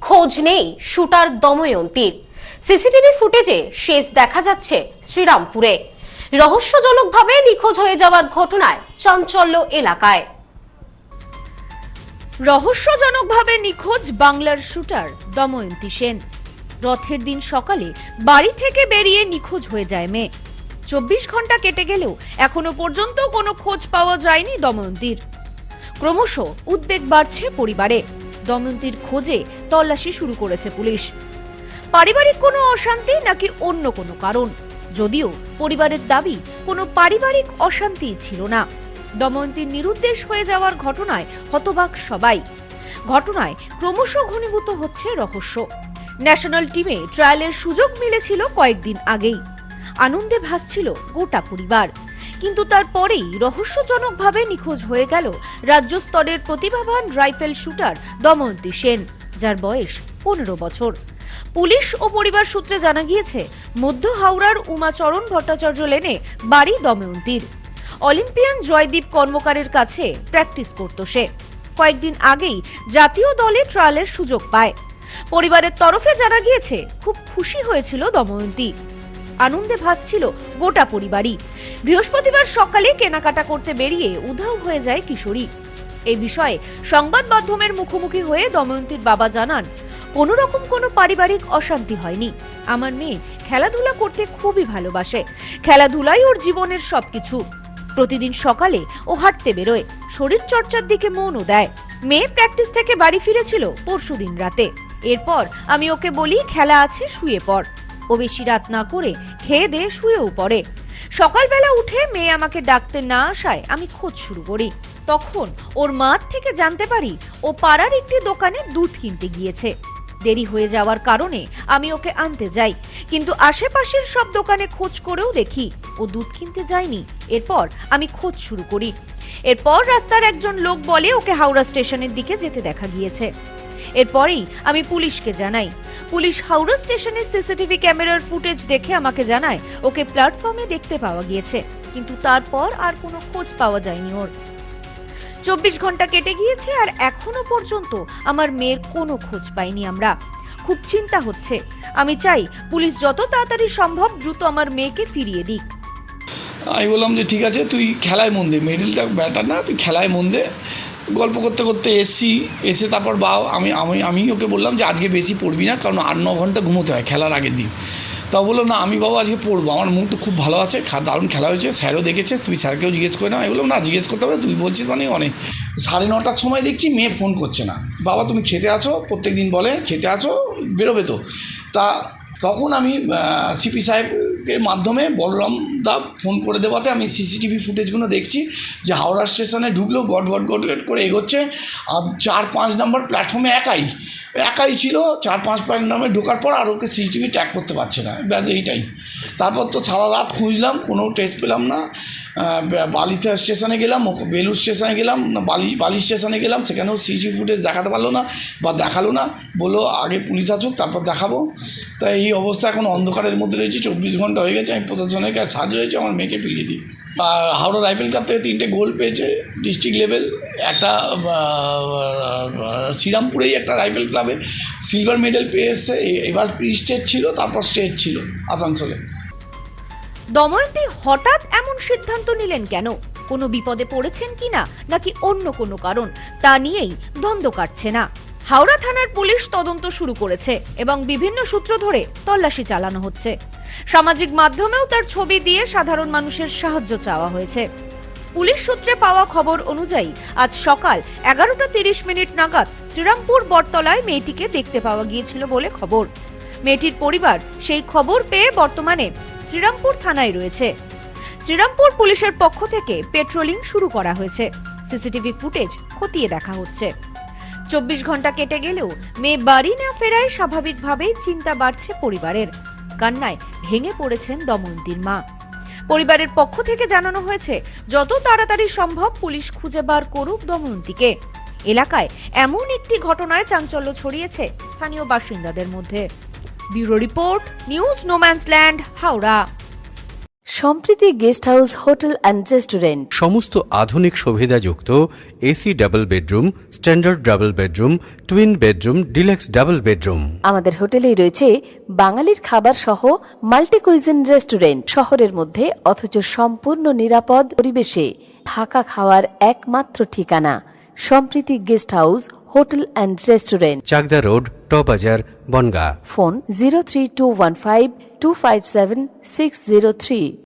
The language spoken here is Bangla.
খোঁজ নেই শুটার দময়ন্তীর। সিসিটিভি ফুটেজে শেষ দেখা যাচ্ছে শ্রীরামপুরে। রহস্যজনকভাবে নিখোঁজ হয়ে যাওয়ার ঘটনায় চাঞ্চল্য এলাকায়। রহস্যজনকভাবে নিখোঁজ বাংলার শুটার দময়ন্তী সেন। রথের দিন সকালে বাড়ি থেকে বেরিয়ে নিখোঁজ হয়ে যায় মেয়ে। 24 ঘন্টা কেটে গেলেও এখনো পর্যন্ত কোনো খোঁজ পাওয়া যায়নি দময়ন্তীর। ক্রমশ উদ্বেগ বাড়ছে পরিবারে। দময়ন্তীর খোঁজে তল্লাশি শুরু করেছে পুলিশ। পারিবারিক কোনো অশান্তি নাকি অন্য কোনো কারণ? যদিও পরিবারের দাবি কোনো পারিবারিক অশান্তি ছিল না। দময়ন্তীর নিরুদ্দেশ হয়ে যাওয়ার ঘটনায় হতবাক সবাই। ঘটনায় ক্রমশ ঘনীভূত হচ্ছে রহস্য। ন্যাশনাল টিমে ট্রায়ালের সুযোগ মিলেছিল কয়েকদিন আগেই। আনন্দে ভাসছিল গোটা পরিবার। কিন্তু তারপরেই রহস্যজনকভাবে নিখোঁজ হয়ে গেল রাজ্য স্তরের প্রতিভাবান রাইফেল শুটার দময়ন্তী সেন, যার বয়স 15 বছর। পুলিশ ও পরিবার সূত্রে জানা গিয়েছে, মধ্য হাওড়ার উমাচরণ ভট্টাচার্য লেনে বাড়ি দময়ন্তীর। অলিম্পিয়ান জয়দীপ কর্মকারের কাছে প্র্যাকটিস করত সে। কয়েকদিন আগেই জাতীয় দলে ট্রায়ালের সুযোগ পায়। পরিবারের তরফে জানা গিয়েছে, খুব খুশি হয়েছিল দময়ন্তী। আনন্দে ভাসছিল গোটা পরিবারই। বৃহস্পতিবার সকালে কেনাকাটা করতে বেরিয়ে উধাও হয়ে যায় কিশোরী। এই বিষয়ে সংবাদ মাধ্যমের মুখোমুখি হয়ে দময়ন্তীর বাবা জানান, কোনো রকম কোনো পারিবারিক অশান্তি হয়নি। আমার মেয়ে খেলাধুলা করতে খুবই ভালোবাসে। খেলাধুলাই ওর জীবনের সবকিছু। প্রতিদিন সকালে ও হাঁটতে বেরোয়, শরীর চর্চার দিকে মনও দেয়। মেয়ে প্র্যাকটিস থেকে বাড়ি ফিরেছিল পরশুদিন রাতে। এরপর আমি ওকে বলি, খেলা আছে, শুয়ে পড়। ও বেশি রাত না করে খেয়ে দিয়ে শুয়েও পড়ে। সকালবেলা উঠে মেয়ে আমাকে ডাকতে না আসায় আমি খোঁজ শুরু করি। তখন ওর মাঠ থেকে জানতে পারি ও পাড়ার একটি দোকানে দুধ কিনতে গিয়েছে। দেরি হয়ে যাওয়ার কারণে আমি ওকে আনতে যাই, কিন্তু আশেপাশের সব দোকানে খোঁজ করেও দেখি ও দুধ কিনতে যায়নি। এরপর আমি খোঁজ শুরু করি। এরপর রাস্তার একজন লোক বলে ওকে হাওড়া স্টেশনের দিকে যেতে দেখা গিয়েছে। এরপরেই আমি পুলিশকে জানাই। পুলিশ হাওড়া স্টেশনের সিসিটিভি ক্যামেরার ফুটেজ দেখে আমাকে জানায় ওকে প্ল্যাটফর্মে দেখতে পাওয়া গিয়েছে, কিন্তু তারপর আর কোনো খোঁজ পাওয়া যায়নি ওর। 24 ঘন্টা কেটে গিয়েছে আর এখনো পর্যন্ত আমার মেয়ের কোনো খোঁজ পাইনি আমরা। খুব চিন্তা হচ্ছে। আমি চাই পুলিশ যত তাড়াতাড়ি সম্ভব দ্রুত আমার মেয়েকে ফিরিয়ে দিক। আমি বললাম যে ঠিক আছে, তুই খেলায় মন দে, মেডেলটা ব্যাটার না, তুই খেলায় মন দে। গল্প করতে করতে এসে তারপর আমি ওকে বললাম যে আজকে বেশি পড়বি না, কারণ 8-9 ঘন্টা ঘুমোতে হয় খেলার আগের দিন। তা বললো না, আমি বাবা আজকে পড়বো, আমার মুড তো খুব ভালো আছে, দারুণ খেলা হয়েছে, স্যারও দেখেছে, তুই স্যারকেও জিজ্ঞেস করে না। আমি বললাম না, জিজ্ঞেস করতে হবে, তুই বলছিস মানে অনেক। 9:30টার সময় দেখছি মেয়ে ফোন করছে না। বাবা তুমি খেতে আছো, প্রত্যেক দিন বলে খেতে আছো, বেরোবে তো। তখন আমি সিপি সাহেবের মাধ্যমে বলরাম দা ফোন করে দেওয়াতে আমি সিসিটিভি ফুটেজগুলো দেখছি যে হাওড়া স্টেশনে ঢুকলো, গট করে এগোচ্ছে। আর 4-5 নম্বর প্ল্যাটফর্মে একাই ছিল। 4-5 নম্বরে ঢোকার পর আর ওকে সিসিটিভি ট্র্যাক করতে পারছে না, ব্যাস এইটাই। তারপর তো সারা রাত খুঁজলাম, কোনো টেস্ট পেলাম না। বালিতে স্টেশনে গেলাম, বেলুর স্টেশনে গেলাম, বালি স্টেশনে গেলাম, সেখানেও সিসিটিভি ফুটেজ দেখাতে পারলো না বা দেখালো না। বললো আগে পুলিশ আসুক তারপর দেখাবো। তাই এই অবস্থা এখন অন্ধকারের মধ্যে রয়েছে। 24 ঘন্টা হয়ে গেছে, আমি প্রশাসনের কাছে সাহায্য হয়েছে আমার মেয়েকে ফিরিয়ে দিই। আর হাওড়া রাইফেল কাপ থেকে 3টে গোল্ড পেয়েছে ডিস্ট্রিক্ট লেভেল। একটা শ্রীরামপুরেই একটা রাইফেল ক্লাবে সিলভার মেডেল পেয়ে এসছে। এবার প্রি স্টেট ছিল, তারপর স্টেট ছিল আসানসোলে। দময়ন্তী হঠাৎ এমন সিদ্ধান্ত নিলেন কেন? কোনো বিপদে পড়েছেন কিনা, নাকি অন্য কোনো কারণ, তা নিয়েই দ্বন্দ্ব কাটছে না। হাওড়া থানার পুলিশ তদন্ত শুরু করেছে এবং বিভিন্ন সূত্র ধরে তল্লাশি চালানো হচ্ছে। সামাজিক মাধ্যমেও তার ছবি দিয়ে সাধারণ মানুষের সাহায্য চাওয়া হয়েছে। পুলিশ সূত্রে পাওয়া খবর অনুযায়ী আজ সকাল 11:30 নাগাদ শ্রীরামপুর বটতলায় মেয়েটিকে দেখতে পাওয়া গিয়েছিল বলে খবর। মেয়েটির পরিবার সেই খবর পেয়ে বর্তমানে শ্রীরামপুর থানায় রয়েছে। শ্রীরামপুর পুলিশের পক্ষ থেকে পেট্রোলিং শুরু করা হয়েছে। সিসিটিভি ফুটেজ খতিয়ে দেখা হচ্ছে। 24 ঘন্টা কেটে গেলেও মেয়ে বাড়ি না ফেরায় স্বাভাবিকভাবেই চিন্তা বাড়ছে পরিবারের। কান্নায় ভেঙে পড়েছেন দময়ন্তীর মা। পরিবারের পক্ষ থেকে জানানো হয়েছে, যত তাড়াতাড়ি সম্ভব পুলিশ খুঁজে বার করুক দময়ন্তীকে। এলাকায় এমন একটি ঘটনায় চাঞ্চল্য ছড়িয়েছে স্থানীয় বাসিন্দাদের মধ্যে। Bureau report, news no man's land, Howrah. Sampriti guest house hotel and restaurant. সমস্ত আধুনিক সুবিধাযুক্ত AC double bedroom, standard double bedroom, twin bedroom, deluxe double bedroom. আমাদের হোটেলেই রয়েছে বাঙালির খাবার সহ মাল্টি কুইজিন রেস্টুরেন্ট। শহরের মধ্যে অথচ সম্পূর্ণ নিরাপদ পরিবেশে থাকা খাওয়ার একমাত্র ঠিকানা Sampriti guest house hotel and restaurant, Chakdaha road, টবাজার, বনগাঁ। ফোন 03215257603।